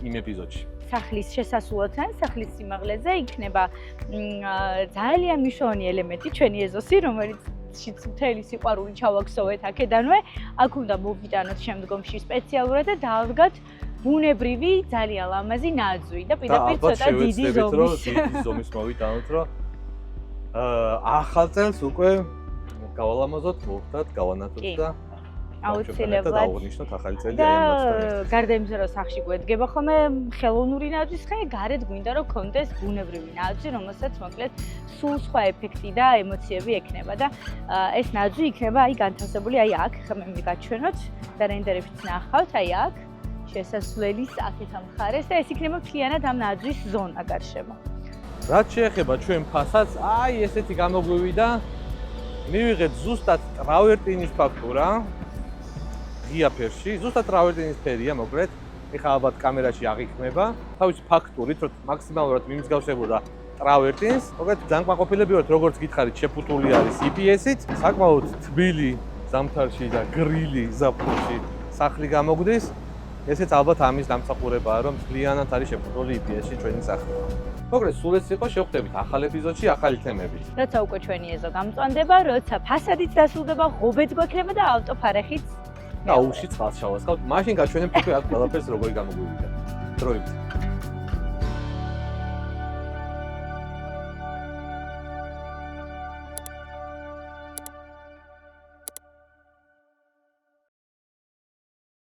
იმ ეპიზოდში. სახლის შესასვლელთან, სახლის სიმაღლეზე იქნება ძალიან მნიშვნელოვანი ელემენტი ჩვენი ეზოსი, რომელიც მთელი სიყვარული ჩავაქსოვეთ აქედანვე. აქ უნდა მოვიტანოთ შემდგომში სპეციალურად და დავდგათ ბუნებრივი ძალიან ლამაზი ნაძვი და პირდაპირ ცოტა დიდი ზომის მოვიტანოთ, რომ ახალ წელს უკვე გავალამაზოთ, მოვხდათ, გავანათოთ და აუცილებლად დავუნიშნოთ ახალი წელი აი ამასთან. გარდა იმისა, რომ სახში გვედგება ხოლმე ხელოვნური ნაძვის ხე, გარეთ გვინდა რომ გქონდეს ბუნებრივი ნაძვი, რომელსაც მოკლედ სულ სხვა ეფექტი და ემოციები ექნება და ეს ნაძვი იქნება აი განთავსებული აი აქ, ხა მე მიგაჩვენოთ და რენდერებიც ნახავთ აი აქ, შესასვლელის აქეთ ამ მხარეს და ეს იქნება მთლიანად ამ ნაძვის ზონა გარშემო. რაც შეეხება ჩვენ ფასადს, აი ესეთი გამოგვივიდა. მივიღეთ ზუსტად ტრავერტინის ფაქტურა. ღია ფერში, ზუსტად ტრავერტინის ფერია, მოკლედ. ეხლა ალბათ კამერაში აღიქმება. თავის ფაქტურით, რომ მაქსიმალურად მიმსგავსებოდა ტრავერტინს. მოკლედ ძალიან კმაყოფილები ვართ, როგორც გითხარით, შეფუთული არის EPS-ით. საკმაოდ თბილი ზამთარში და გრილი ზაფხულში სახლი გამოგვდის. ესეც ალბათ ამის დამსახურებაა, რომ მთლიანად არის შეფუთული EPS-ში ჩვენი სახლი. მოკლედ, სულ ეს იყო, შევხვდებით ახალ ეპიზოდში, ახალი თემებით. როცა უკვე ჩვენი ეზო გამწვანდება, როცა ფასადიც დასრულდება, ღობეც გვექნება და ავტოფარეხიც და აუზში წყალს შავასხავთ. მაშინ გაჩვენებთ უკვე აქ ყველაფერს როგორი გამოგვივიდა. დროებით.